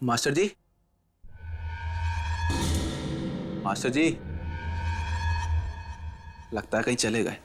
Master जी, master जी, लगता है कहीं चले गए।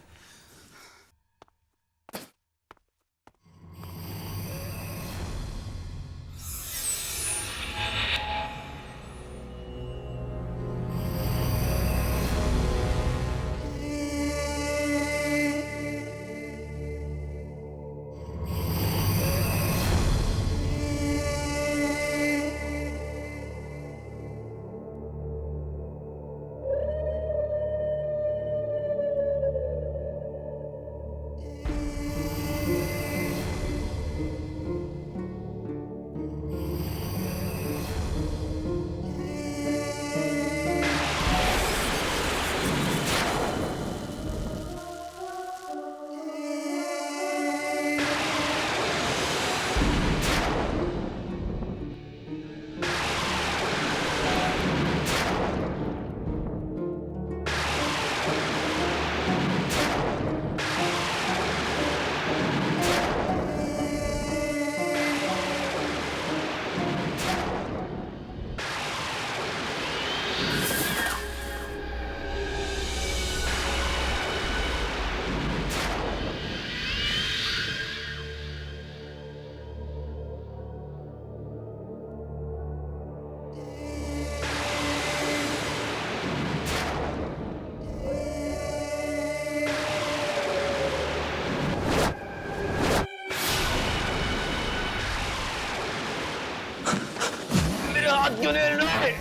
हाथ क्यों नहीं हिल रहे?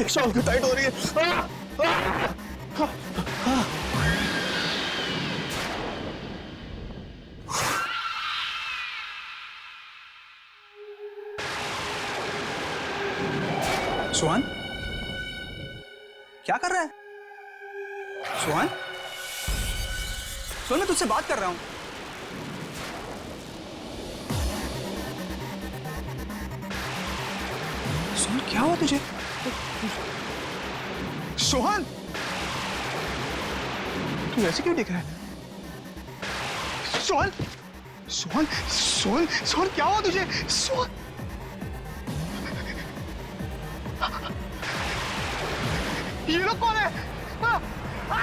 शॉल की टाइट हो रही है। सुहान, क्या कर रहा है? सुहान, सुन, मैं तुझसे बात कर रहा हूं। सुन, क्या हुआ तुझे? सोहन, तू ऐसे क्यों दिख रहा है? सोहन, सोहन, सोहन, सोहन, क्या हुआ तुझे? सोहन, ये लोग कौन है? आ! आ!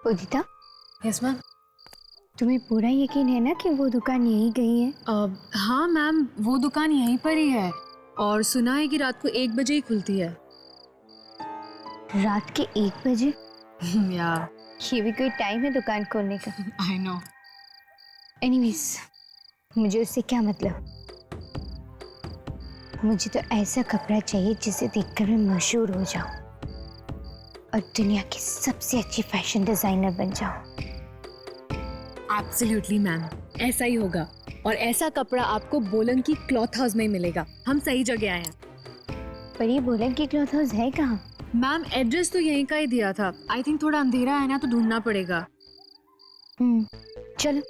उदिता, यस मैम। तुम्हें पूरा यकीन है ना कि वो दुकान यहीं कहीं है? हाँ मैम, वो दुकान यहीं पर ही है और सुना है कि रात को 1 बजे ही खुलती है। रात के 1 बजे? या ये भी कोई टाइम है दुकान खोलने का? I know. एनीवेज, मुझे उससे क्या मतलब? मुझे तो ऐसा कपड़ा चाहिए जिसे देखकर मैं मशहूर हो जाऊं और दुनिया की सबसे अच्छी फैशन डिजाइनर बन जाऊं। एब्सोल्युटली मैम, ऐसा ही होगा और ऐसा कपड़ा आपको बोलन की क्लॉथ हाउस में ही मिलेगा। हम सही जगह आए हैं। पर ये बोलन की क्लॉथ हाउस है कहाँ? मैम, एड्रेस तो यहीं का ही दिया था। आई थिंक थोड़ा अंधेरा है ना, तो ढूंढना पड़ेगा। चलो।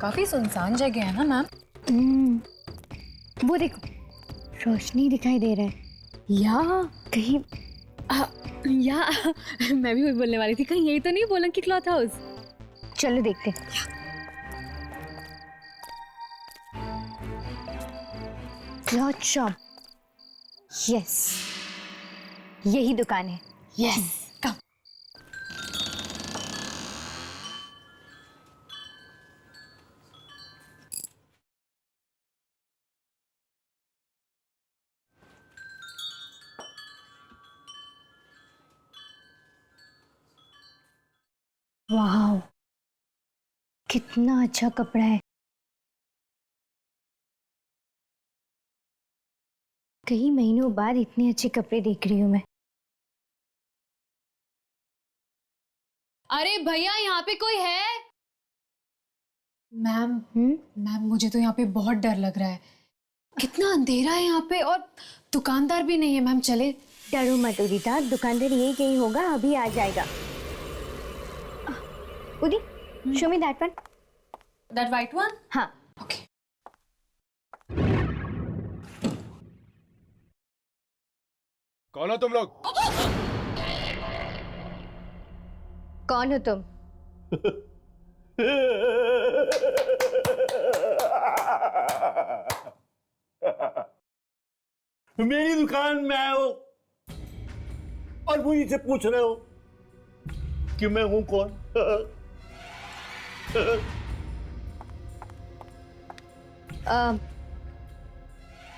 काफी सुनसान जगह है ना मैम? वो देखो, रोशनी दिखाई दे रहा है। या कहीं या मैं भी वही बोलने वाली थी, कहीं यही तो नहीं बोलन की क्लॉथ हाउस? चलो देखते हैं। क्लॉथ शॉप, यस, यही दुकान है। यस, कम। वाह, कितना अच्छा कपड़ा है। कई महीनों बाद इतने अच्छे कपड़े देख रही हूँ मैं। अरे भैया, यहाँ पे कोई है? मैम हम्म? मैम, मुझे तो यहाँ पे बहुत डर लग रहा है। कितना अंधेरा है यहाँ पे, और दुकानदार भी नहीं है। मैम चले। डरो मत उदिता, दुकानदार यही कहीं होगा, अभी आ जाएगा। उदी, show me that one. That white one? हाँ। ओके। कौन हो तुम लोग? कौन हो तुम? मेरी दुकान में आए हो और मुझे से पूछ रहे हो कि मैं हूं कौन?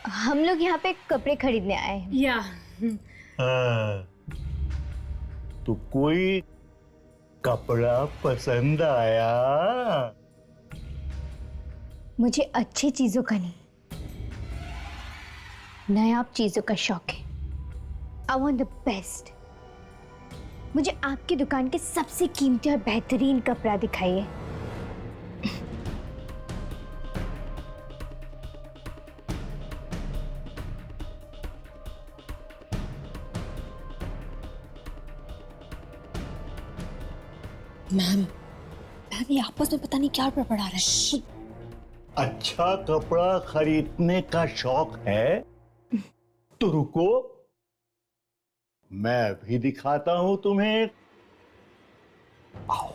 हम लोग यहाँ पे कपड़े खरीदने आए हैं। या तो कोई कपड़ा पसंद आया? मुझे अच्छी चीजों का नहीं, नायाब चीजों का शौक है। I want the best. मुझे आपकी दुकान के सबसे कीमती और बेहतरीन कपड़ा दिखाइए। मैम ये आपस में पता नहीं क्या बड़बड़ा रहे हैं। अच्छा कपड़ा खरीदने का शौक है तो रुको, मैं भी दिखाता हूं तुम्हें। आओ।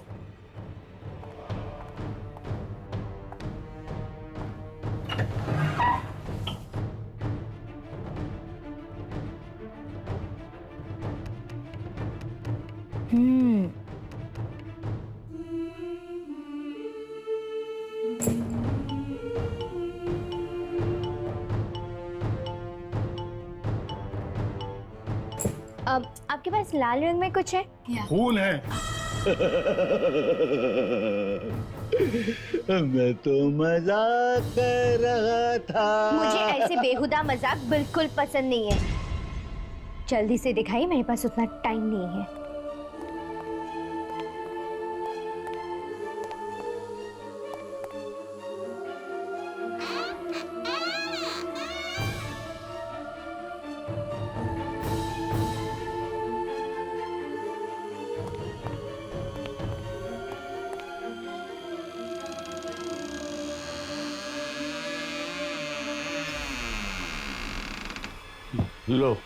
अब आपके पास लाल रंग में कुछ है? फूल है। मैं तो मजाक कर रहा था। मुझे ऐसे बेहुदा मजाक बिल्कुल पसंद नहीं है। जल्दी से दिखाइए, मेरे पास उतना टाइम नहीं है। लो।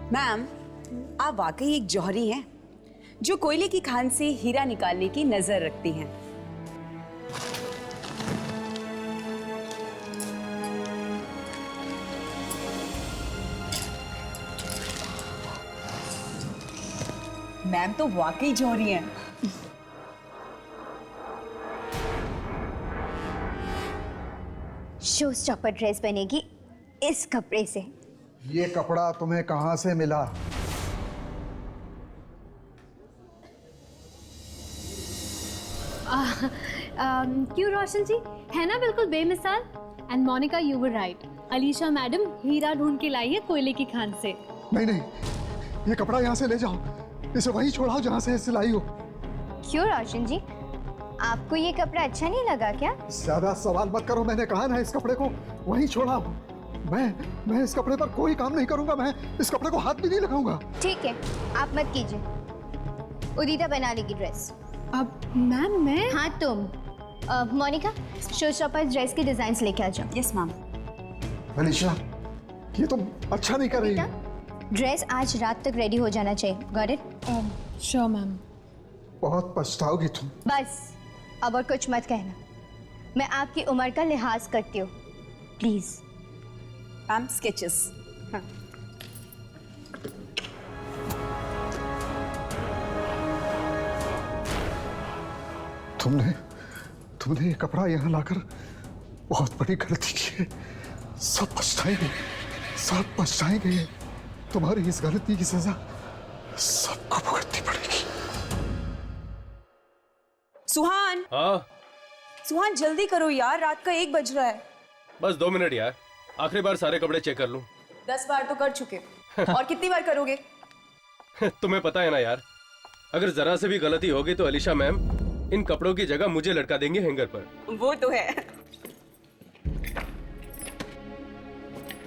मैम, आप वाकई एक जौहरी हैं जो कोयले की खान से हीरा निकालने की नजर रखती हैं। मैम तो वाकई जौहरी हैं। शो स्टॉपर ड्रेस बनेगी इस कपड़े से। ये कपड़ा तुम्हें कहाँ से मिला? क्यों रोशन जी, है ना बिल्कुल बेमिसाल। And Monica, you were right, Alisha madam हीरा ढूंढ के लाई है कोयले की खान से। नहीं नहीं, ये कपड़ा यहाँ से ले जाओ, इसे वहीं छोड़ाओ जहाँ से सिलाई हो। क्यों रोशन जी, आपको ये कपड़ा अच्छा नहीं लगा क्या? ज्यादा सवाल मत करो, मैंने कहा ना इस कपड़े को वहीं छोड़ाओ। मैं इस कपड़े पर कोई काम नहीं करूंगा, मैं इस कपड़े को हाथ भी नहीं लगाऊंगा। ठीक है, आप मत कीजिए, उदिता बना लेगी ड्रेस। अब मैम मैं? हाँ तुम। मोनिका, शो स्टॉपर ड्रेस के डिजाइन लेके आ जाओ। Yes ma'am. अलीशा, ये तुम अच्छा नहीं कर रही। ड्रेस आज रात तक रेडी हो जाना चाहिए। Got it? Sure ma'am. बहुत पछताओगी तुम। बस अब और कुछ मत कहना, मैं आपकी उम्र का लिहाज करती हूँ। प्लीज। Ma'am sketches. हाँ। तुमने ये कपड़ा यहाँ लाकर बहुत बड़ी गलती की है। सब पछताएंगे। तुम्हारी इस गलती की सजा सबको भुगतनी पड़ेगी। सुहान। हाँ सुहान जल्दी करो यार, रात का 1 बज रहा है। बस 2 मिनट यार, आखिरी बार सारे कपड़े चेक कर लूं। 10 बार तो कर चुके और कितनी बार करोगे? तुम्हें पता है ना यार, अगर जरा से भी गलती होगी तो अलीशा मैम इन कपड़ों की जगह मुझे लटका देंगे हैंगर पर। वो तो है।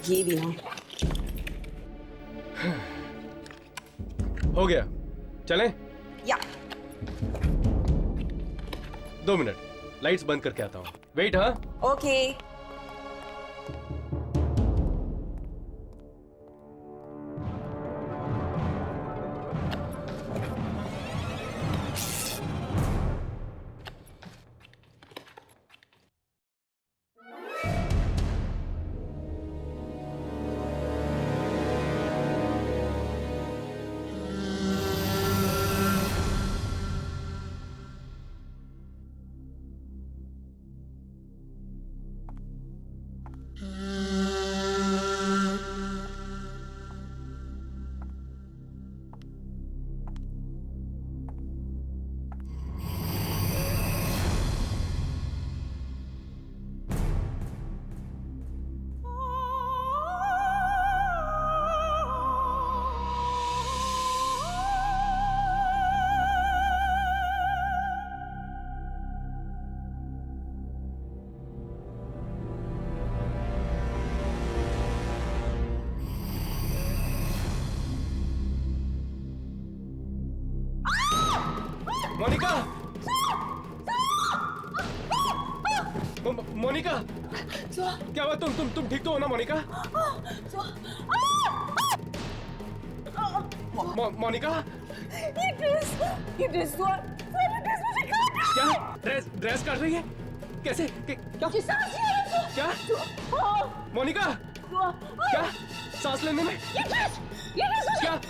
ये भी ना। हो गया, चलें? या 2 मिनट, लाइट्स बंद करके आता हूँ। वेट। हाँ ओके। मोनिका, मोनिका, क्या हुआ? तुम ठीक तो हो ना मोनिका? मोनिका, ये ड्रेस क्या ड्रेस काट रही है? कैसे? क्या मोनिका, क्या सांस लेने में क्या?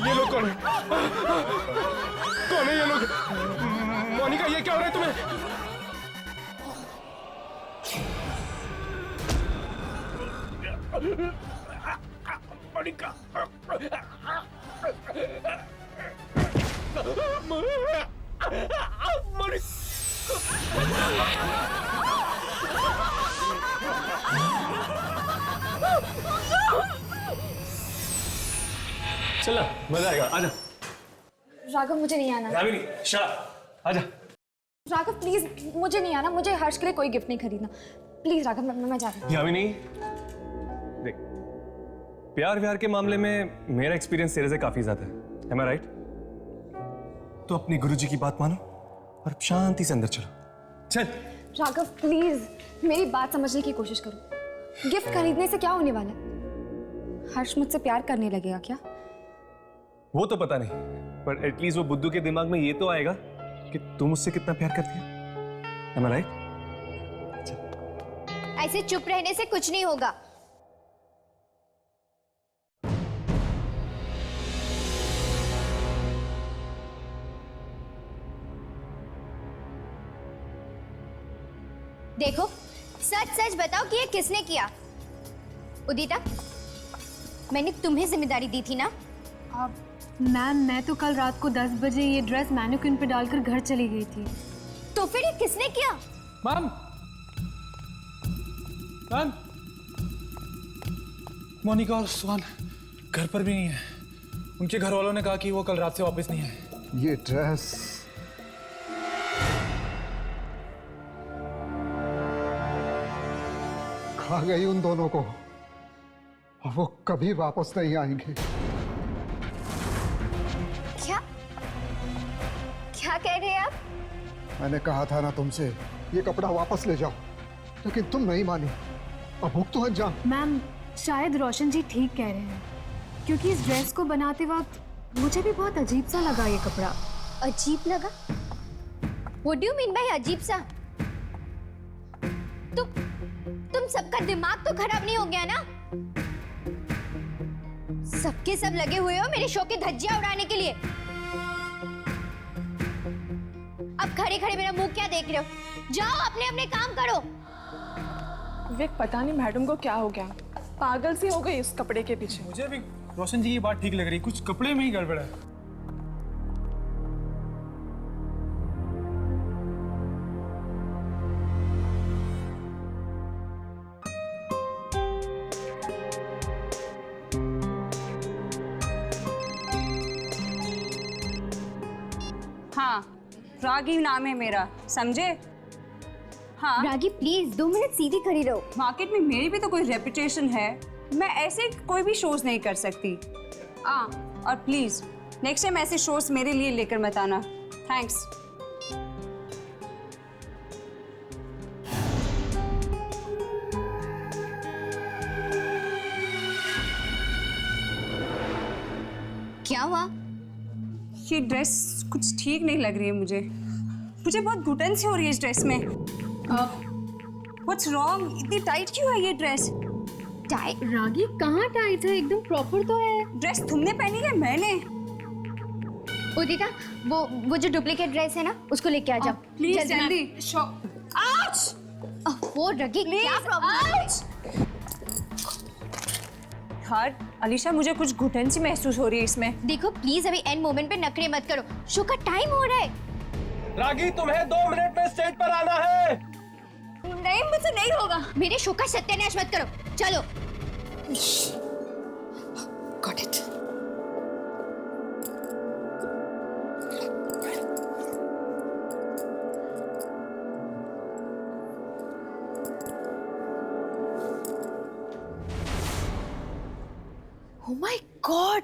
ये लोग कौन है? कौन है ये लोग? मोनिका, ये क्या हो रहा है तुम्हें? मोनिका, चल मजा आएगा, आजा। राघव मुझे नहीं आना। यामिनी, आजा। राघव प्लीज मुझे नहीं आना, मुझे हर्ष के लिए कोई गिफ्ट नहीं खरीदना। प्लीज राघव, मैं जा रही हूँ। यामिनी देख, प्यार व्यार के मामले में मेरा एक्सपीरियंस तेरे से काफी ज्यादा है। Am I right? तो अपनी गुरुजी की बात मानो और शांति से अंदर चलो। चल। राघव प्लीज मेरी बात समझने की कोशिश करो। गिफ्ट खरीदने से क्या होने वाला है? हर्ष मुझसे प्यार करने लगेगा क्या? वो तो पता नहीं, पर एटलीस्ट वो बुद्धू के दिमाग में ये तो आएगा कि तुम मुझसे कितना प्यार करती हो। Am I right? ऐसे चुप रहने से कुछ नहीं होगा। देखो, सच सच बताओ कि ये किसने किया? उदिता, मैंने तुम्हें जिम्मेदारी दी थी ना? मैम, मैं तो कल रात को 10 बजे ये ड्रेस मैनिक्विन पे डालकर घर चली गई थी। तो फिर ये किसने किया? मैम, मैम, मोनिका और सुहान घर पर भी नहीं है। उनके घर वालों ने कहा कि वो कल रात से वापस नहीं है। ये ड्रेस खा गई उन दोनों को और वो कभी वापस नहीं आएंगे। क्या क्या कह रहे हैं आप? मैंने कहा था ना तुमसे ये कपड़ा वापस ले जाओ, लेकिन तुम नहीं मानी। अब भुगतो अंजाम। मैम, शायद रोशन जी ठीक कह रहे हैं, क्योंकि इस ड्रेस को बनाते वक्त मुझे भी बहुत अजीब सा लगा ये कपड़ा। अजीब लगा? What do you mean by अजीब सा? तुम सबका दिमाग तो खराब नहीं हो गया ना? सबके सब लगे हुए हो मेरे शो की धज्जियां उड़ाने के लिए। अब खड़े खड़े मेरा मुंह क्या देख रहे हो? जाओ अपने अपने काम करो। विक, पता नहीं मैडम को क्या हो गया, पागल सी हो गई इस कपड़े के पीछे। मुझे भी रोशन जी की बात ठीक लग रही, कुछ कपड़े में ही गड़बड़ है। हाँ, रागी नाम है मेरा, समझे? हाँ रागी, प्लीज 2 मिनट सीधी खड़ी रहो। मार्केट में मेरी भी तो कोई रेपुटेशन है, मैं ऐसे कोई भी शोज नहीं कर सकती। और प्लीज नेक्स्ट टाइम ऐसे शोज मेरे लिए लेकर मत आना। थैंक्स। क्या हुआ? ये ड्रेस कुछ ठीक नहीं लग रही है मुझे बहुत घुटन सी हो रही है इस ड्रेस में। What's wrong? इतनी टाइट क्यों है ये ड्रेस? टाइट? रागी, कहाँ टाइट है? एकदम प्रॉपर तो है। ड्रेस तुमने पहनी है? मैंने। उदिता, वो जो डुप्लीकेट ड्रेस है ना, उसको लेके आ जाओ प्लीज जल्दी। आउच! वो रगी, क्या प्रॉब्लम है? यार अलीशा, मुझे कुछ घुटन सी महसूस हो रही है इसमें। देखो प्लीज, अभी एंड मोमेंट पे नखरे मत करो, शो का टाइम हो रहा है। रागी, तुम्हें 2 मिनट में स्टेज पर आना है। नहीं, मुझसे नहीं होगा। मेरे शो का सत्यानाश मत करो, चलो। Got it. Oh my God,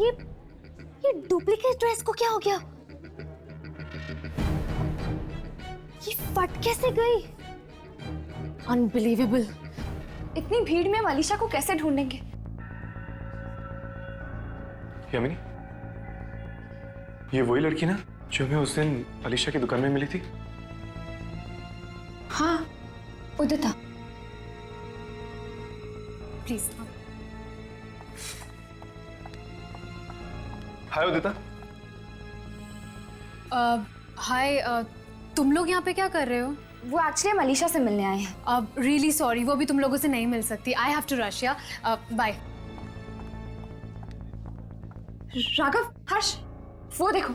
ये डुप्लीकेट ड्रेस को क्या हो गया? ये फट कैसे गई? अनबिलीवेबल। इतनी भीड़ में हम अलीशा को कैसे ढूंढेंगे? यामिनी, ये वही लड़की ना जो हमें उस दिन अलीशा की दुकान में मिली थी? हाँ, उदिता। प्लीज। हाय उदिता। हाय, तुम लोग यहाँ पे क्या कर रहे हो? वो एक्चुअली हम अलीशा से मिलने आए हैं। अब रियली सॉरी, वो भी तुम लोगों से नहीं मिल सकती। I have to rush. Yeah bye. Raghav, Harsh, वो देखो,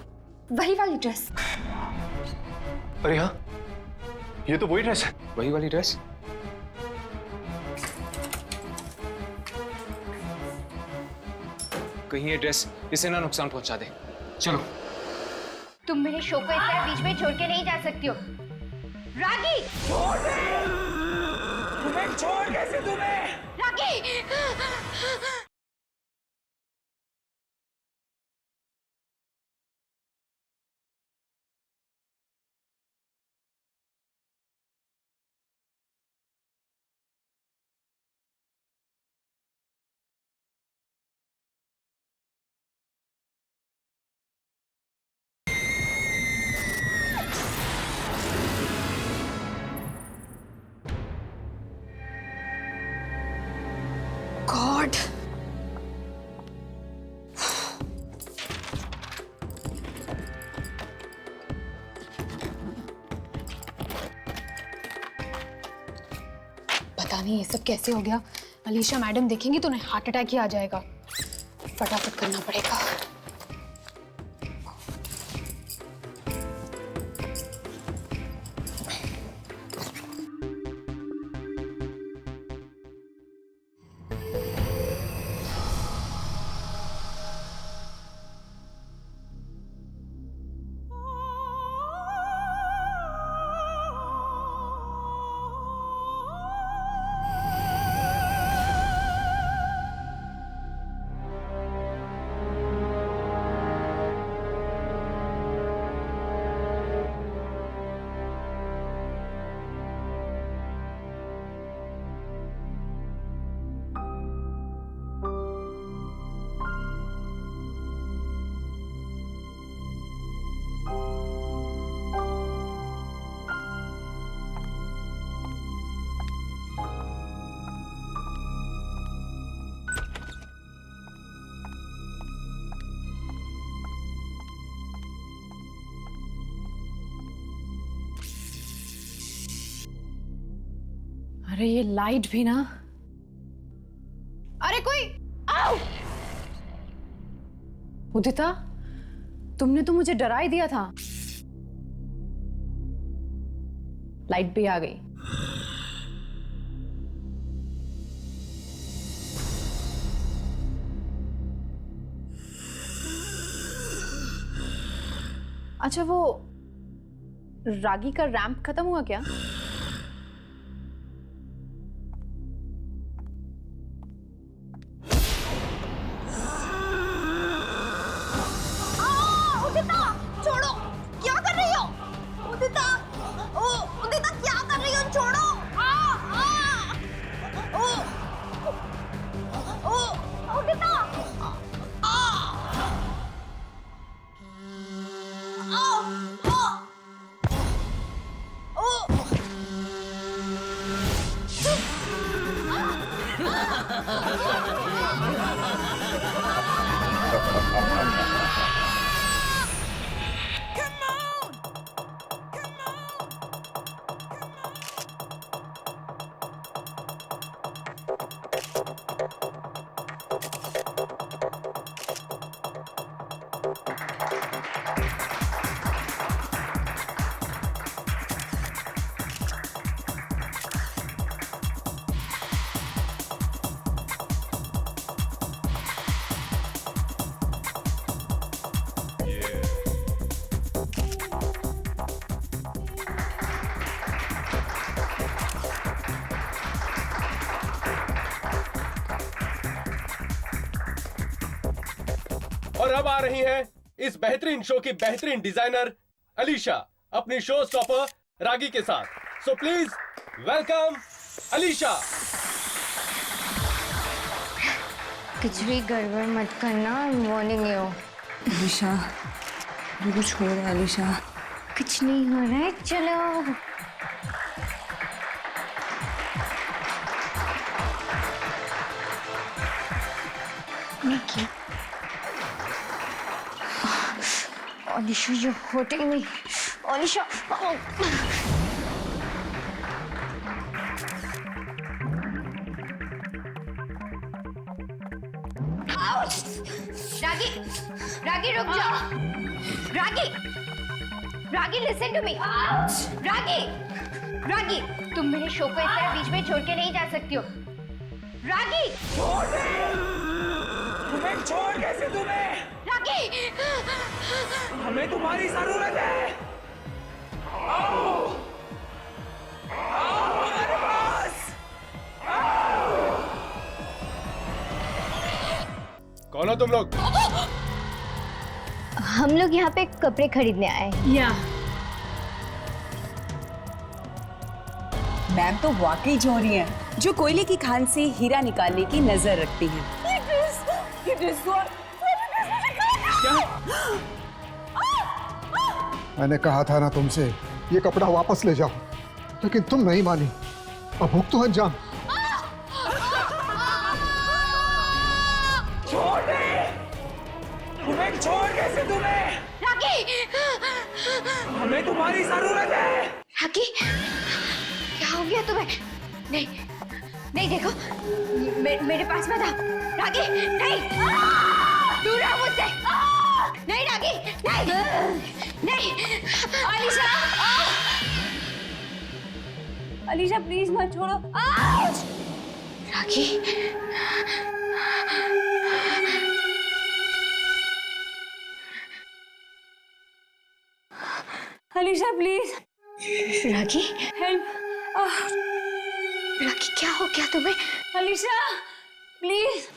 वही वाली ड्रेस। अरे हाँ, ये तो वही ड्रेस है। वही वाली ड्रेस। कहीं ये ड्रेस इसे ना नुकसान पहुंचा दे। चलो। तुम मेरे शो को इस तरह बीच में छोड़ के नहीं जा सकती हो। रागी! तुम्हें छोड़ कैसे तुम्हें? रागी! गॉड, पता नहीं ये सब कैसे हो गया। अलीशा मैडम देखेंगी तो उन्हें हार्ट अटैक ही आ जाएगा। फटाफट करना पड़ेगा। अरे ये लाइट भी ना। अरे कोई आओ! उदिता, तुमने तो मुझे डरा ही दिया था। लाइट भी आ गई। अच्छा, वो रागी का रैंप खत्म हुआ क्या? और अब आ रही हैं इस बेहतरीन शो की बेहतरीन डिजाइनर अलीशा अपनी शो स्टॉपर रागी के साथ। So please welcome Alisha. कुछ भी गड़बड़ मत करना, वार्निंग यू। अलीशा, कुछ हो रहा है अलीशा? कुछ नहीं हो रहा है, चलो। निकी, अलीशा ये होते ही नहीं। अलीशा, रागी, रागी रुक जाओ। रागी, रागी लिसन टू मी। रागी, रागी, तुम मेरे शो को इस तरह बीच में छोड़ के नहीं जा सकती हो। रागी, तुम्हें छोड़ कैसे तुम्हें? रागी, हमें तुम्हारी जरूरत है। आओ, आओ हमारे पास। कौन हो तुम लोग? हम लोग यहाँ पे कपड़े खरीदने आए हैं। या मैम तो वाकई जोहरी है, जो कोयले की खान से हीरा निकालने की नजर रखती हैं। मैंने कहा था ना तुमसे, ये कपड़ा वापस ले जाओ, लेकिन तुम नहीं मानी। अब भुगतो अंजाम। छोड़ दे, तुम्हें छोड़ कैसे तुम्हें? रागी, हमें तुम्हारी जरूरत है। रागी, क्या हो गया तुम्हें? नहीं, नहीं देखो, मेरे पास मत आओ रागी, नहीं, दूर रहो मुझसे, नहीं रागी, नहीं, नहीं, अलीशा, अलीशा प्लीज मत छोड़ो। रागी, अलीशा प्लीज। रागी, हेल्प। रागी क्या हो गया तुम्हें? अलीशा प्लीज।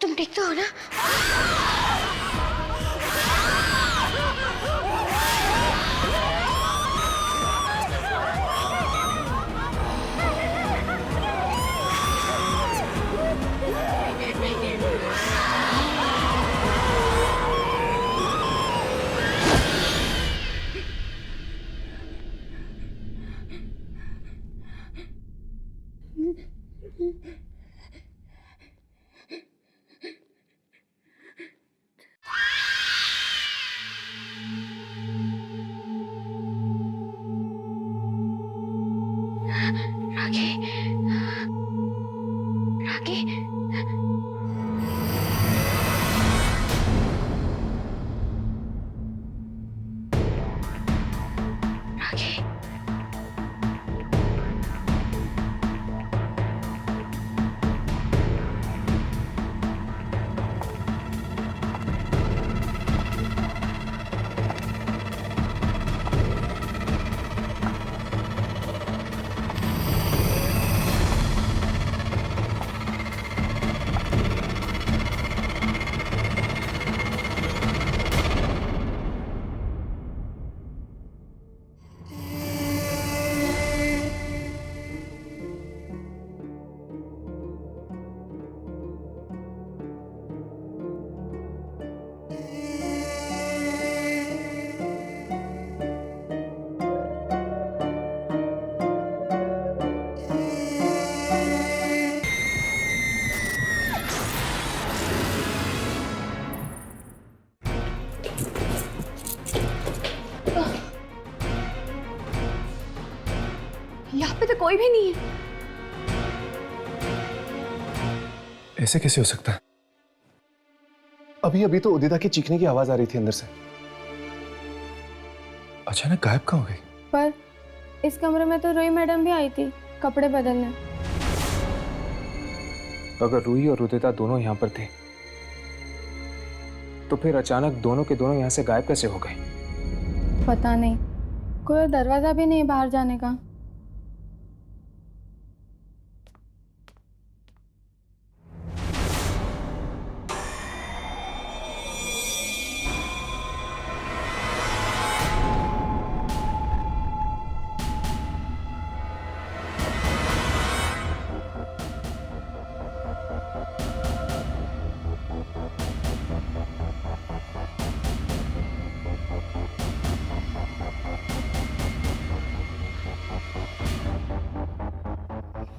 तुम ठीक तो हो ना? रागी, रागी, रागी, यहाँ पे तो कोई भी नहीं है। ऐसे कैसे हो सकता है? अभी अभी तो उदिता की चीखने की आवाज आ रही थी अंदर से, अचानक गायब कहाँ हो गई? पर इस कमरे में तो रूही मैडम भी आई थी कपड़े बदलने। अगर रूही और उदिता दोनों यहाँ पर थे तो फिर अचानक दोनों के दोनों यहाँ से गायब कैसे हो गए? पता नहीं, कोई दरवाजा भी नहीं बाहर जाने का।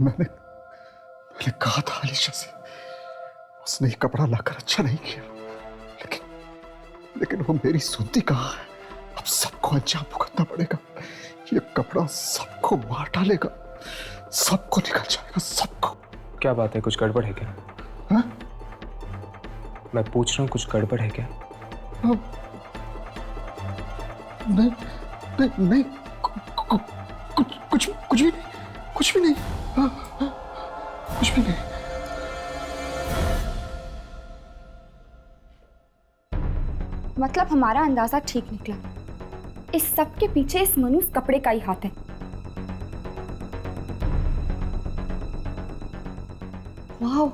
मैंने कहा था अलीशा से, उसने ये कपड़ा लाकर अच्छा नहीं किया, लेकिन वो मेरी सुनती कहाँ है। अब सबको अंजाम भुगतना पड़ेगा। ये कपड़ा सबको मार डालेगा, सबको निकल जाएगा, सबको। क्या बात है, कुछ गड़बड़ है क्या? हा? मैं पूछ रहा हूँ, कुछ गड़बड़ है क्या? नहीं नहीं नहीं, कुछ भी नहीं, कुछ भी नहीं, कुछ भी नहीं। मतलब हमारा अंदाजा ठीक निकला। इस सब के पीछे इस मनुष्य कपड़े का ही हाथ है। वाह,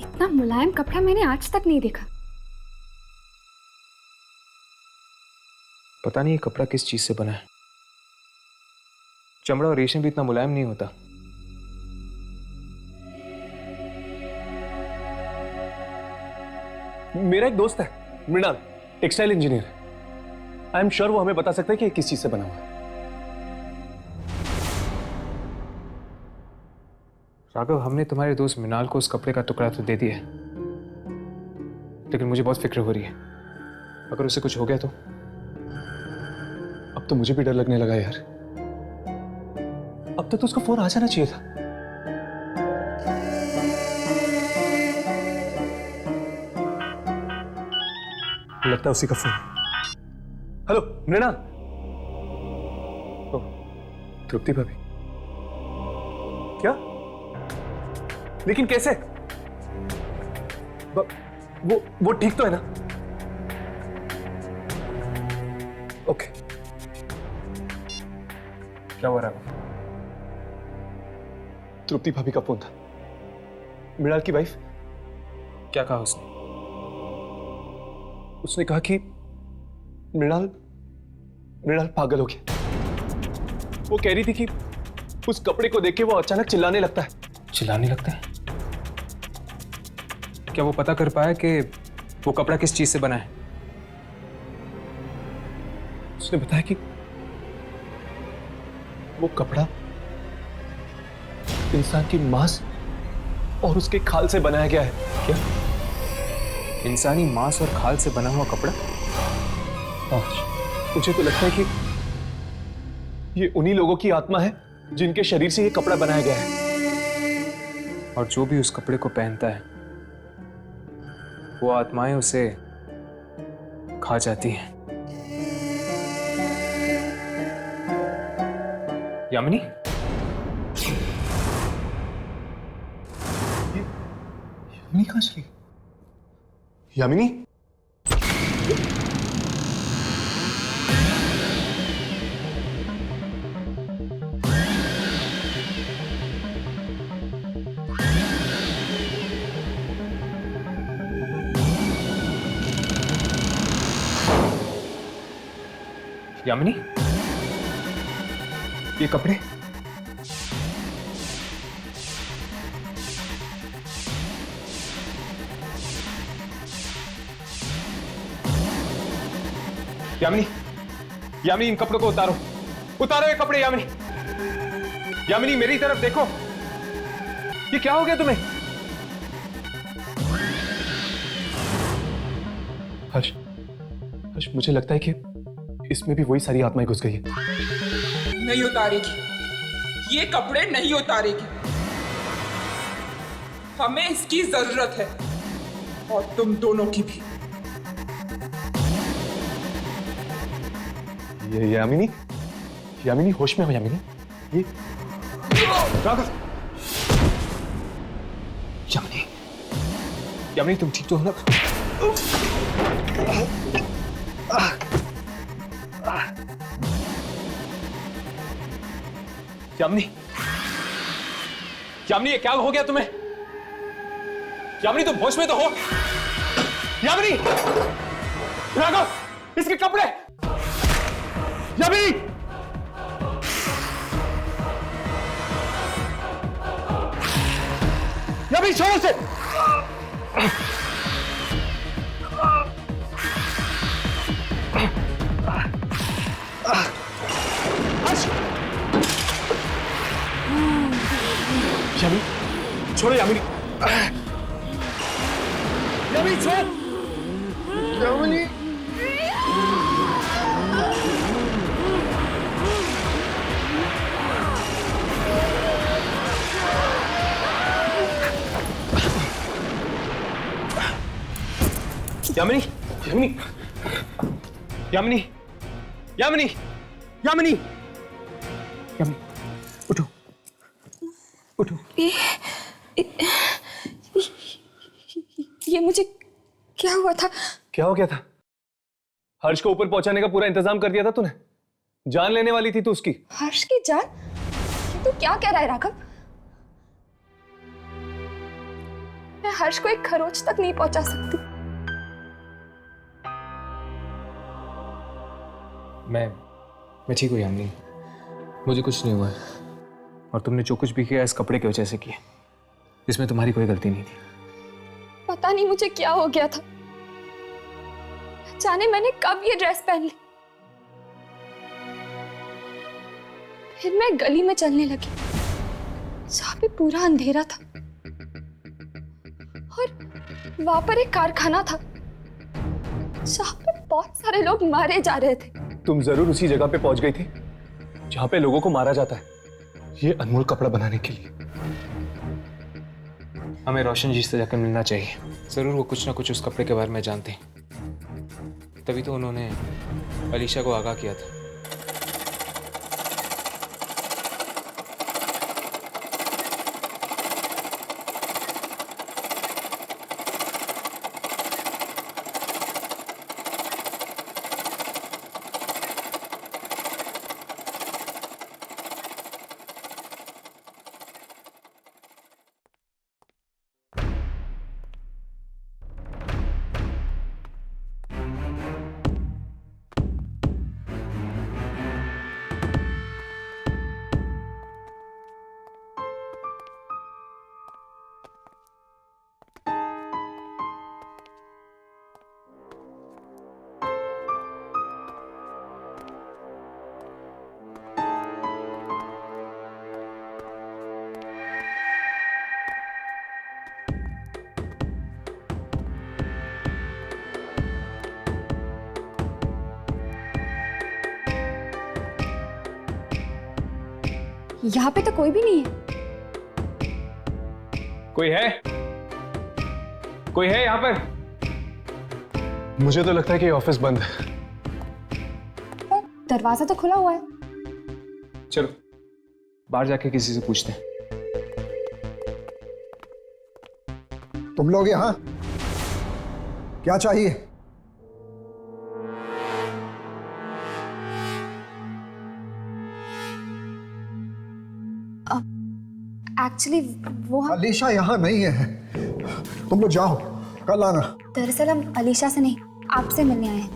इतना मुलायम कपड़ा मैंने आज तक नहीं देखा। पता नहीं ये कपड़ा किस चीज से बना है। चमड़ा और रेशम भी इतना मुलायम नहीं होता। मेरा एक दोस्त है Mrinal, textile engineer. I am sure वो हमें बता सकता है कि ये किस चीज से बना हुआ है। राघव, हमने तुम्हारे दोस्त मृणाल को उस कपड़े का टुकड़ा तो दे दिया है, लेकिन मुझे बहुत फिक्र हो रही है। अगर उसे कुछ हो गया तो? अब तो मुझे भी डर लगने लगा यार। अब तक तो उसका फोन आ जाना चाहिए था। लगता है उसी का फोन। हेलो मृणाल। ओह, तृप्ति भाभी। क्या? लेकिन कैसे? वो ठीक तो है ना? ओके। क्या हो रहा है? तृप्ति भाभी का फोन था। मृणाल की वाइफ। क्या कहा उसने? उसने कहा कि मृणाल पागल हो गया। वो कह रही थी कि उस कपड़े को देख के वो अचानक चिल्लाने लगता है। चिल्लाने लगता है? क्या वो पता कर पाया कि वो कपड़ा किस चीज से बना है? उसने बताया कि वो कपड़ा इंसान की मांस और उसके खाल से बनाया गया है। क्या? इंसानी मांस और खाल से बना हुआ कपड़ा? मुझे तो लगता है कि ये उन्हीं लोगों की आत्मा है जिनके शरीर से ये कपड़ा बनाया गया है। और जो भी उस कपड़े को पहनता है वो आत्माएं उसे खा जाती हैं। यामिनी? यामिनी कहां चली? यामिनी? यामिनी? ये कपड़े? यामिनी, यामिनी इन कपड़ों को उतारो, उतारो ये कपड़े। यामिनी, यामिनी मेरी तरफ देखो। ये क्या हो गया तुम्हें? हर्ष, हर्ष मुझे लगता है कि इसमें भी वही सारी आत्माएं घुस गई है। नहीं उतारेगी, ये कपड़े नहीं उतारेगी। हमें इसकी जरूरत है और तुम दोनों की भी। ये यामिनी, यामिनी होश में हो यामिनी। ये राघव। यामिनी, यामिनी तुम ठीक तो हो ना? यामिनी, यामिनी ये क्या हो गया तुम्हें? यामिनी तुम होश में तो हो? यामिनी, राघव इसके कपड़े। यामिनी, यामिनी छोड़ो से। यामिनी छोड़ो। यामिनी, यामिनी छोड़। यामिनी, यामिनी, यामिनी, यामिनी, यामिनी, यामिनी, यामिनी उठो, उठो। ये मुझे क्या हुआ था? क्या हो गया था? हर्ष को ऊपर पहुंचाने का पूरा इंतजाम कर दिया था तूने। जान लेने वाली थी तू उसकी। हर्ष की जान? ये तो क्या कह रहा है राघव? मैं हर्ष को एक खरोच तक नहीं पहुंचा सकती। मैं ठीक हूँ यामिनी, मुझे कुछ नहीं हुआ है। और तुमने जो कुछ भी किया इस कपड़े की वजह से किया, इसमें तुम्हारी कोई गलती नहीं थी। पता नहीं मुझे क्या हो गया था, जाने मैंने कब ये ड्रेस पहन ली। फिर मैं गली में चलने लगी जहाँ पे पूरा अंधेरा था और वहां पर एक कारखाना था जहाँ पे बहुत सारे लोग मारे जा रहे थे। तुम जरूर उसी जगह पे पहुंच गई थी जहां पे लोगों को मारा जाता है। ये अनमोल कपड़ा बनाने के लिए। हमें रोशन जी से जाकर मिलना चाहिए। जरूर वो कुछ ना कुछ उस कपड़े के बारे में जानते हैं, तभी तो उन्होंने अलीशा को आगाह किया था। यहाँ पे तो कोई भी नहीं है। कोई है? कोई है यहाँ पर? मुझे तो लगता है कि ऑफिस बंद है। दरवाजा तो खुला हुआ है। चलो बाहर जाके किसी से पूछते हैं। तुम लोग यहाँ क्या चाहिए? एक्चुअली वो हम अलीशा यहाँ नहीं है, तुम लोग जाओ, कल आना। दरअसल हम अलीशा से नहीं, आपसे मिलने आए हैं।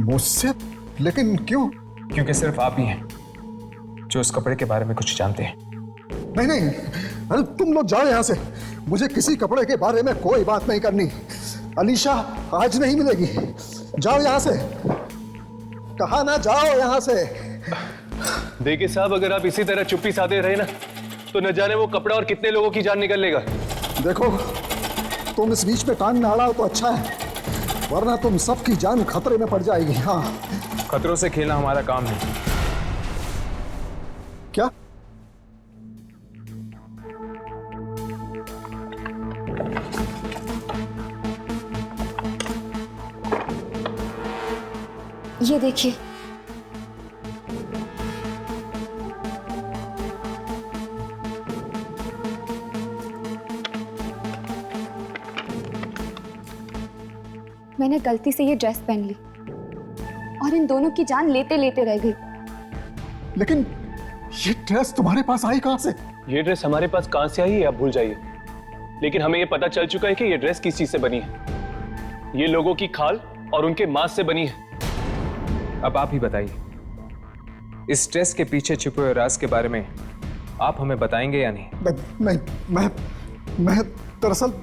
मुझसे? लेकिन क्यों? क्योंकि सिर्फ आप ही हैं जो उस कपड़े के बारे में कुछ जानते हैं। नहीं नहीं, अरे तुम लोग जाओ यहाँ से, मुझे किसी कपड़े के बारे में कोई बात नहीं करनी। अलीशा आज नहीं मिलेगी, जाओ यहाँ से, कहा ना जाओ यहाँ से। देखिए साहब, अगर आप इसी तरह चुप्पी साधे रहे ना तो न जाने वो कपड़ा और कितने लोगों की जान निकल लेगा। देखो तुम इस बीच में टांग न अड़ाओ तो अच्छा है, वरना तुम सबकी जान खतरे में पड़ जाएगी। हाँ, खतरों से खेलना हमारा काम है। क्या? ये देखिए, मैंने गलती से ये ड्रेस पहन ली और इन दोनों की जान लेते लेते रह गई। लेकिन ये ड्रेस तुम्हारे पास आई कहां से? ये ड्रेस हमारे पास कहां से आई है आप भूल जाइए, लेकिन हमें ये पता चल चुका है कि ये ड्रेस किस चीज से बनी है। ये लोगों की खाल और उनके मांस से बनी है। अब आप ही बताइए, इस ड्रेस के पीछे छुपे हुए राज के बारे में आप हमें बताएंगे या नहीं? नहीं, मैं दरअसल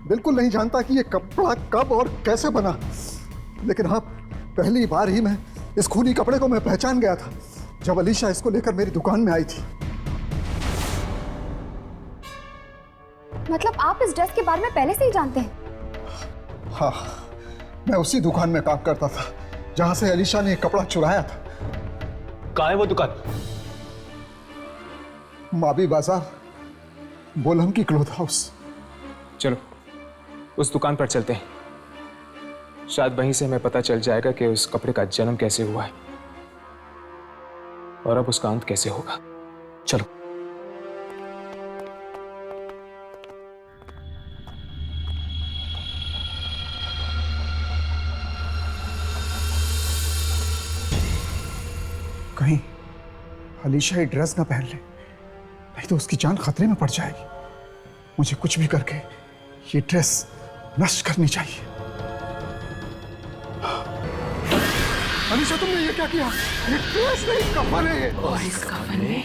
बिल्कुल नहीं जानता कि ये कपड़ा कब और कैसे बना, लेकिन हाँ, पहली बार ही मैं इस खूनी कपड़े को मैं पहचान गया था जब अलीशा इसको लेकर मेरी दुकान में आई थी। मतलब आप इस ड्रेस के बारे में पहले से ही जानते हैं? हाँ, मैं उसी दुकान में काम करता था जहां से अलीशा ने कपड़ा चुराया था। कहाँ है वो दुकान? माबी बाजार, बोलम की क्लोथ हाउस। चलो उस दुकान पर चलते हैं, शायद वहीं से हमें पता चल जाएगा कि उस कपड़े का जन्म कैसे हुआ है और अब उसका अंत कैसे होगा। चलो। कहीं अलीशा ये ड्रेस ना पहन ले, नहीं तो उसकी जान खतरे में पड़ जाएगी। मुझे कुछ भी करके ये ड्रेस नष्ट करनी चाहिए। अलीशा, तुमने ये क्या किया? ये ड्रेस नहीं, कफन है। और इस कफन में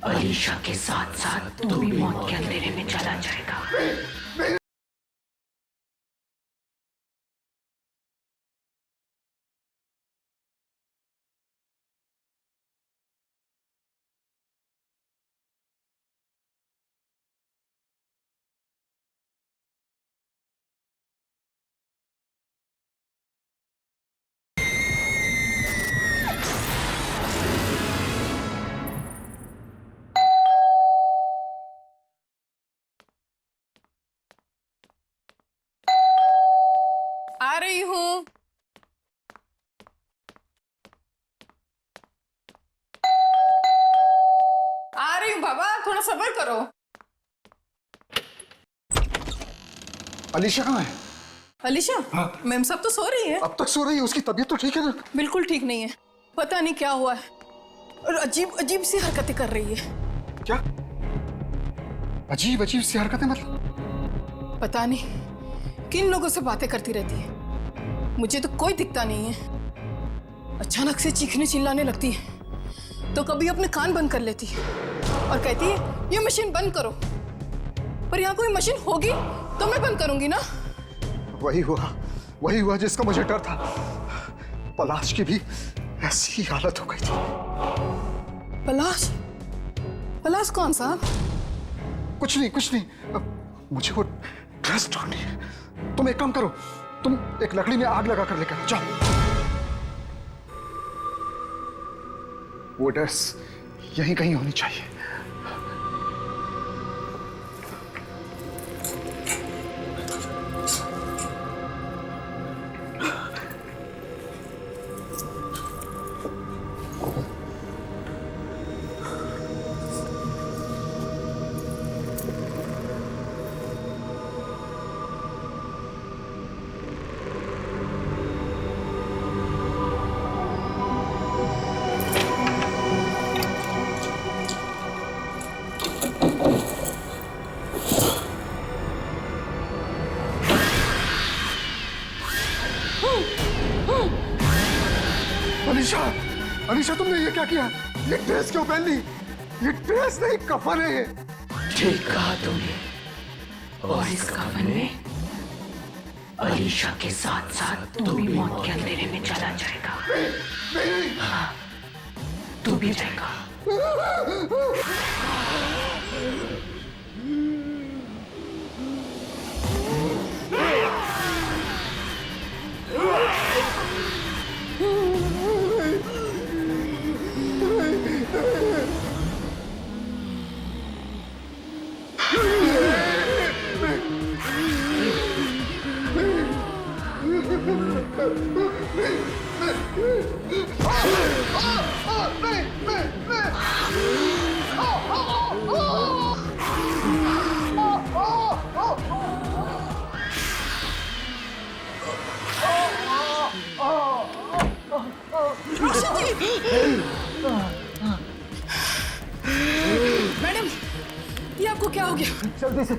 अलीशा के साथ साथ तू भी मौत के अंधेरे में चला जाएगा। बाबा, थोड़ा सब्र करो। अलीशा कहाँ है? अलीशा? हाँ। मैम सब तो सो रही है। अब तक सो रही है? उसकी तबीयत तो ठीक है ना? बिल्कुल ठीक नहीं है, पता नहीं क्या हुआ है और अजीब अजीब सी हरकतें कर रही है। क्या अजीब अजीब सी हरकतें? मतलब पता नहीं किन लोगों से बातें करती रहती है, मुझे तो कोई दिखता नहीं है। अचानक से चीखने चिल्लाने लगती है, तो कभी अपने कान बंद कर लेती है और कहती है ये मशीन बंद करो, पर यहाँ कोई मशीन होगी तो मैं बंद करूंगी ना। वही हुआ जिसका मुझे डर था। पलाश की भी ऐसी ही हालत हो गई थी। पलाश? पलाश कौन सा? कुछ नहीं। अब मुझे वो ड्रेस ढूंढनी है। तुम एक काम करो, तुम एक लकड़ी में आग लगा कर लेकर आओ, जाओ। वो ड्रेस यहीं कहीं होनी चाहिए। अलीशा, तुमने ये क्या किया? ये ड्रेस क्यों पहन ली? ये ड्रेस नहीं, कफन है ये। ठीक कहा तुमने। और इस कफन में अलीशा के साथ साथ तू भी मौत के अंधेरे में चला जाएगा। हाँ, तू भी जाएगा। मैडम, ये आपको क्या हो गया? जल्दी से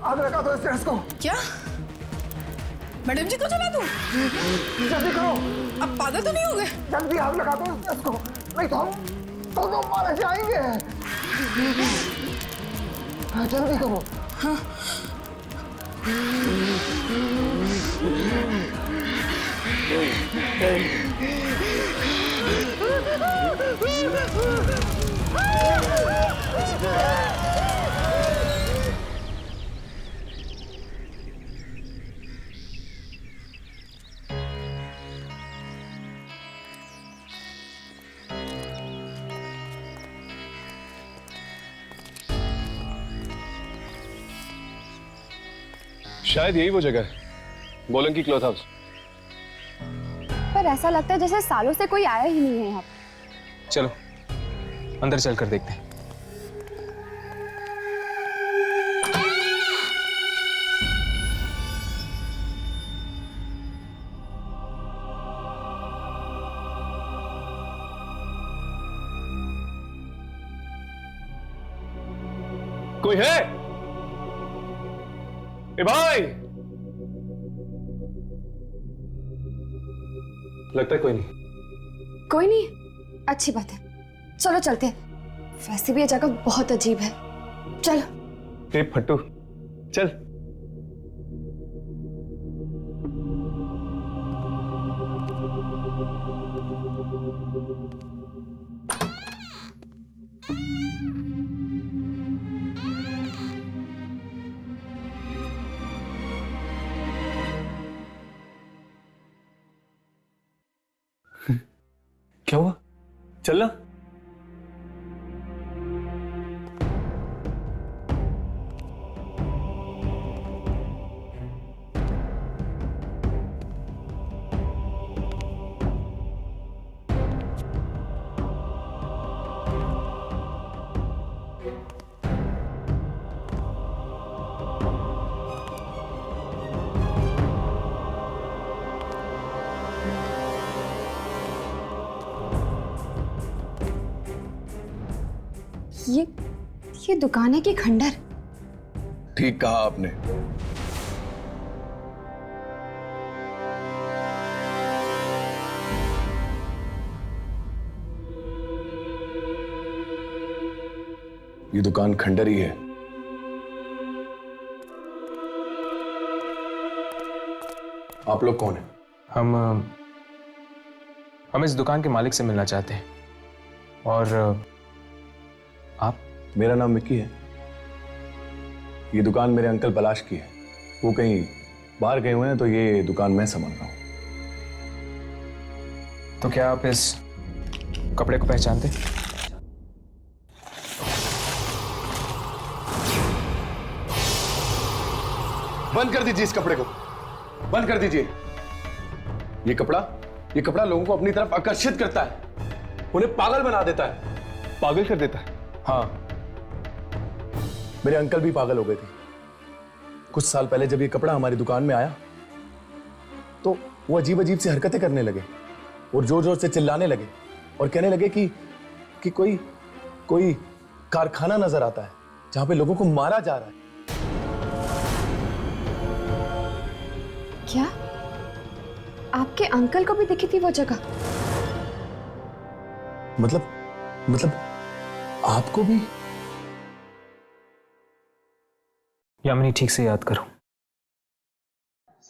आग लगा दो इस ड्रेस को। क्या? मैडम जी को जला दूं? जल्दी करो। अब पागल तो नहीं हो गए? जल्दी आग लगा दो इस ड्रेस को, नहीं तो हम दोनों मारे जाएंगे। जल्दी करो। हाँ। शायद यही वो जगह है, बोलंकी क्लॉथ हाउस। पर ऐसा लगता है जैसे सालों से कोई आया ही नहीं है यहाँ। चलो अंदर चलकर देखते हैं। कोई है? ए भाई, लगता है कोई नहीं। कोई नहीं? अच्छी बात है, चलो चलते हैं। वैसे भी ये जगह बहुत अजीब है, चलो। ए फट्टू, चल। क्या हुआ? चलना। ये दुकान है कि खंडर? ठीक कहा आपने। ये दुकान खंडर ही है। आप लोग कौन हैं? हम इस दुकान के मालिक से मिलना चाहते हैं। और आप? मेरा नाम मिक्की है। ये दुकान मेरे अंकल पलाश की है। वो कहीं बाहर गए हुए हैं, तो ये दुकान मैं संभाल रहा हूं। तो क्या आप इस कपड़े को पहचानते? बंद कर दीजिए इस कपड़े को, बंद कर दीजिए। ये कपड़ा लोगों को अपनी तरफ आकर्षित करता है, उन्हें पागल बना देता है। पागल कर देता है? हाँ, मेरे अंकल भी पागल हो गए थे। कुछ साल पहले जब ये कपड़ा हमारी दुकान में आया, तो वो अजीब अजीब सी हरकतें करने लगे और जोर जोर से चिल्लाने लगे और कहने लगे कि कोई कारखाना नजर आता है जहां पे लोगों को मारा जा रहा है। क्या आपके अंकल को भी दिखी थी वो जगह? मतलब आपको भी? यामिनी, ठीक से याद करो,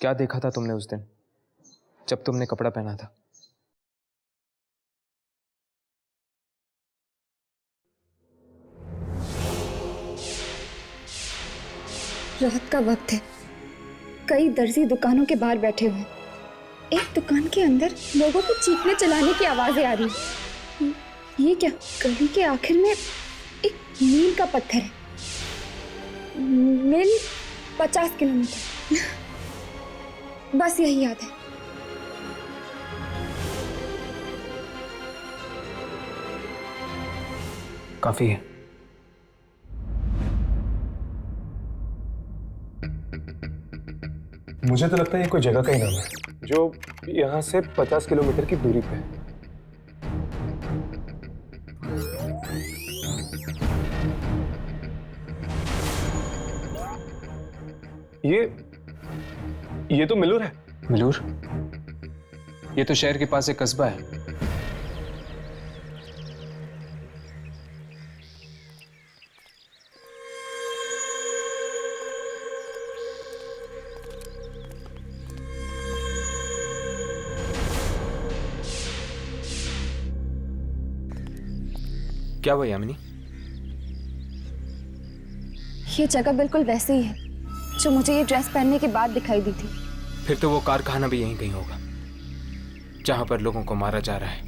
क्या देखा था तुमने उस दिन जब तुमने कपड़ा पहना था? रात का वक्त है, कई दर्जी दुकानों के बाहर बैठे हुए हैं। एक दुकान के अंदर लोगों को चीखने चलाने की आवाजें आ रही हैं। ये क्या? गली के आखिर में एक मील का पत्थर है। मील 50 किलोमीटर, बस यही याद है। काफी है। मुझे तो लगता है ये कोई जगह का ही नाम है जो यहाँ से 50 किलोमीटर की दूरी पे है। ये तो मिलूर है। मिलूर? ये तो शहर के पास एक कस्बा है। क्या हुआ यामिनी? ये जगह बिल्कुल वैसे ही है जो मुझे ये ड्रेस पहनने के बाद दिखाई दी थी। फिर तो वो कारखाना भी यहीं कहीं होगा जहां पर लोगों को मारा जा रहा है।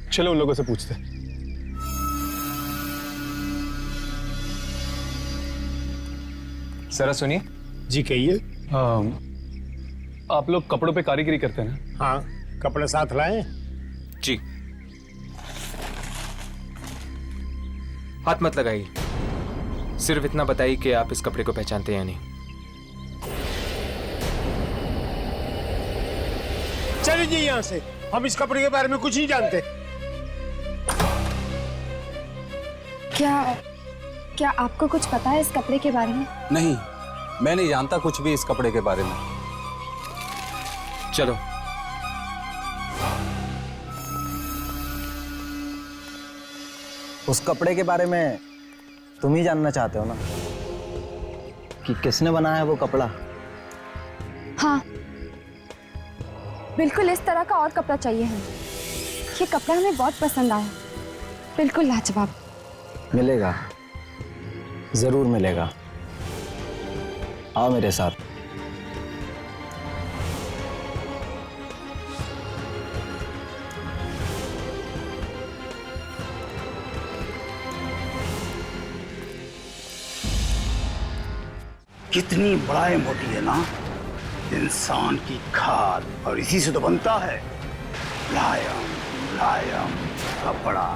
चलो उन लोगों से पूछते हैं। जरा सुनिए। जी कहिए। आप लोग कपड़ों पे कारीगरी करते हैं ना? हाँ, कपड़े साथ लाए? जी। हाथ मत लगाइए, सिर्फ इतना बताइए कि आप इस कपड़े को पहचानते हैं या नहीं। चलिए जी यहाँ से, हम इस कपड़े के बारे में कुछ नहीं जानते। क्या आपको कुछ पता है इस कपड़े के बारे में? नहीं, मैं नहीं जानता कुछ भी इस कपड़े के बारे में। चलो। उस कपड़े के बारे में तुम ही जानना चाहते हो ना, कि किसने बनाया है वो कपड़ा? हाँ, बिल्कुल इस तरह का और कपड़ा चाहिए हमें। ये कपड़ा हमें बहुत पसंद आया, बिल्कुल लाजवाब। मिलेगा, जरूर मिलेगा। आओ मेरे साथ। कितनी बड़ाई मोटी है ना इंसान की खाल, और इसी से तो बनता है मुलायम मुलायम कपड़ा।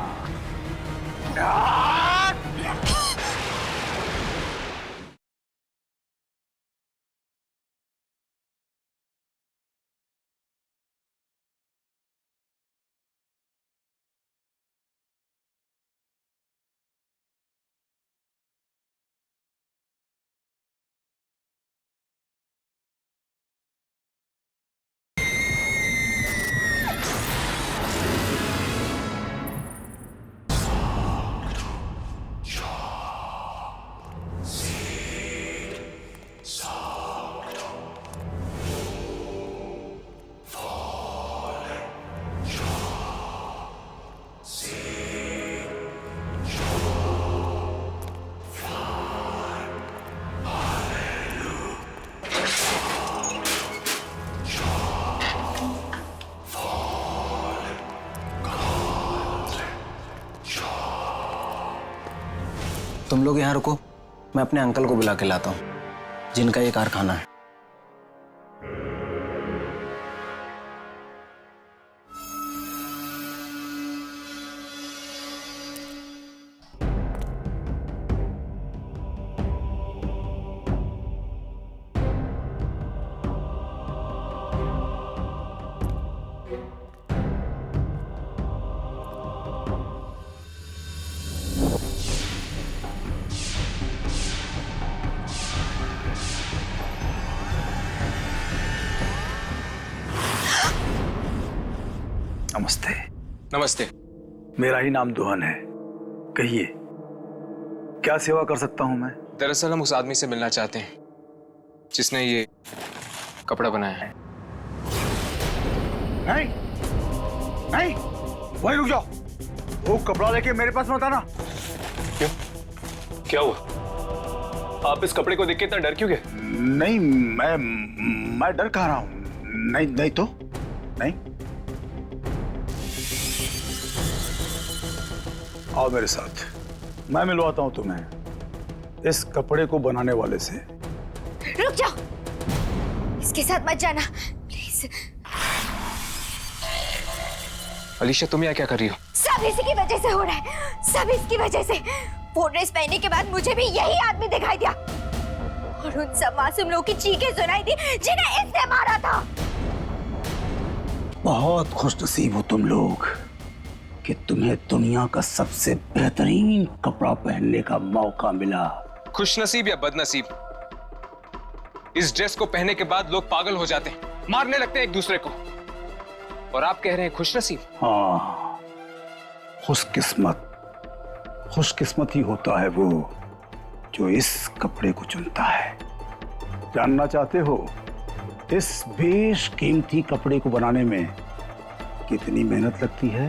तुम लोग यहाँ रुको, मैं अपने अंकल को बुला के लाता हूँ जिनका ये कारखाना है। नमस्ते। नमस्ते। मेरा ही नाम दुहन है। कहिए, क्या सेवा कर सकता हूं मैं? दरअसल हम उस आदमी से मिलना चाहते हैं जिसने ये कपड़ा बनाया है। नहीं, नहीं, वहीं रुक जाओ। वो कपड़ा लेके मेरे पास मत आना। क्यों? क्या हुआ? आप इस कपड़े को देख के इतना डर क्यों गए? नहीं, मैं डर कह रहा हूं। नहीं, नहीं तो नहीं। आओ मेरे साथ, मैं मिलवाता हूं तुम्हें इस कपड़े को बनाने वाले से। रुक जाओ, इसके साथ मत जाना प्लीज। अलीशा, तुम यहाँ क्या कर रही हो? सब इसी की वजह से हो रहा है, सब इसकी वजह से। वो ड्रेस पहनने के बाद मुझे भी यही आदमी दिखाई दिया और उन सब मासूम लोगों की चीखें सुनाई दी जिन्हें इसने मारा था। बहुत खुशनसीब हो तुम लोग कि तुम्हें दुनिया का सबसे बेहतरीन कपड़ा पहनने का मौका मिला। खुशनसीब या बदनसीब, इस ड्रेस को पहनने के बाद लोग पागल हो जाते हैं, मारने लगते हैं एक दूसरे को, और आप कह रहे हैं खुशनसीब? हाँ, खुशकिस्मत ही होता है वो जो इस कपड़े को चुनता है। जानना चाहते हो इस बेशकीमती कपड़े को बनाने में कितनी मेहनत लगती है?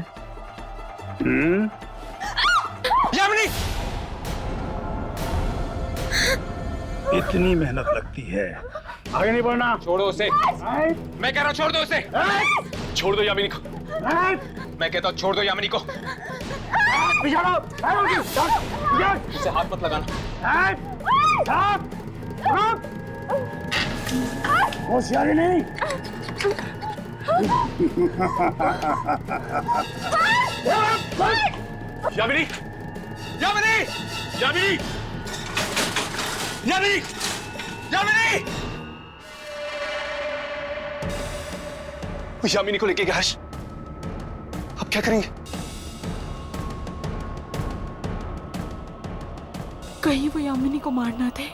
यामिनी! इतनी मेहनत लगती है। आगे नहीं बढ़ना। छोड़ो उसे। मैं कह रहा हूं छोड़ दो उसे। छोड़ दो यामिनी को। मैं कहता हूं छोड़ दो यामिनी को। इसे हाथ मत लगाना। होशियारी नहीं। यामिनी! यामिनी! यामिनी! यामिनी! यामिनी! यामिनी को लेके गया हर्ष। अब क्या करेंगे? कहीं वो यामिनी को मारना थे।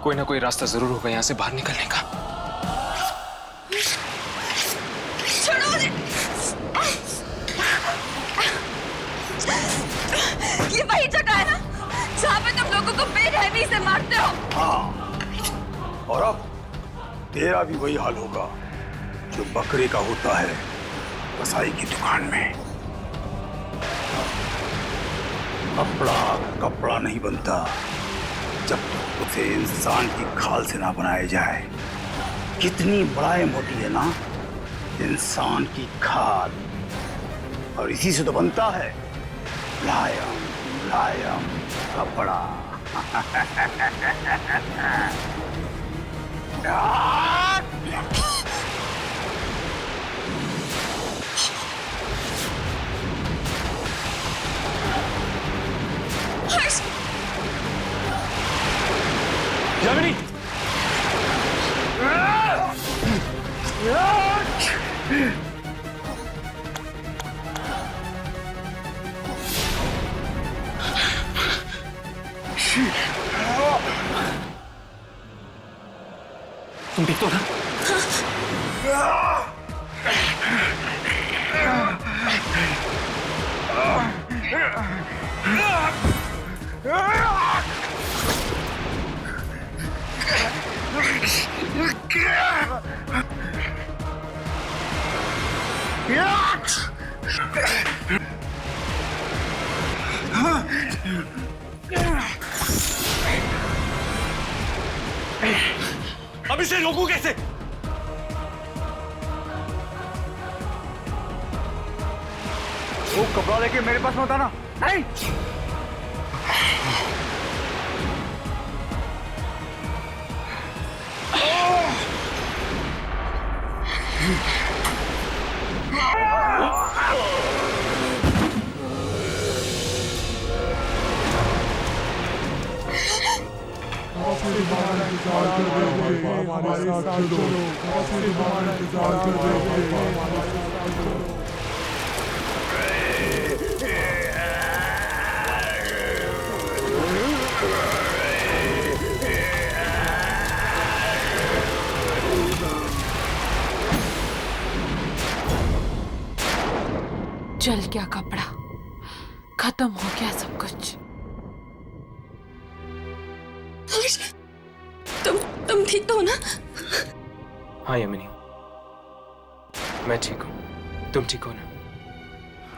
कोई ना कोई रास्ता जरूर होगा यहाँ से बाहर निकलने का। छोड़ो मुझे। ये वही जगह है ना जहाँ पे तुम लोगों को बेरहमी से मारते हो? हाँ, और अब तेरा भी वही हाल होगा जो बकरे का होता है कसाई की दुकान में। कपड़ा नहीं बनता जब तक उसे इंसान की खाल से ना बनाया जाए। कितनी मुलायम होती है ना इंसान की खाल, और इसी से तो बनता है मुलायम कपड़ा। यामिनी! तुम ठीक तो ना? अब इसे रोकूं कैसे? वो कपड़ा लेके मेरे पास मत आना। नहीं, जल गया कपड़ा, खत्म हो गया सब कुछ। तुम ठीक तो हो ना? हाँ यमिनी, मैं ठीक हूँ। तुम ठीक हो ना?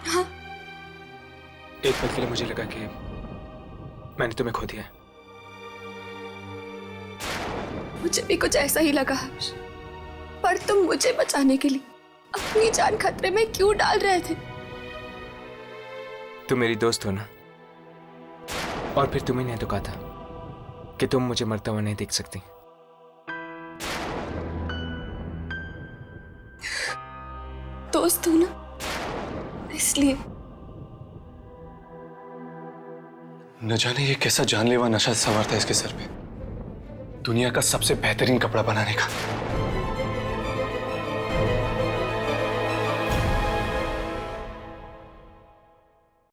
हाँ। एक पल के लिए मुझे लगा कि मैंने तुम्हें खो दिया है। मुझे भी कुछ ऐसा ही लगा हर्ष, पर तुम मुझे बचाने के लिए अपनी जान खतरे में क्यों डाल रहे थे? तुम मेरी दोस्त हो ना, और फिर तुम्ही ने तो कहा था कि तुम मुझे मरता हुआ नहीं देख सकती। दोस्त हो ना, इसलिए। न जाने ये कैसा जानलेवा नशा सवार था इसके सर पे, दुनिया का सबसे बेहतरीन कपड़ा बनाने का।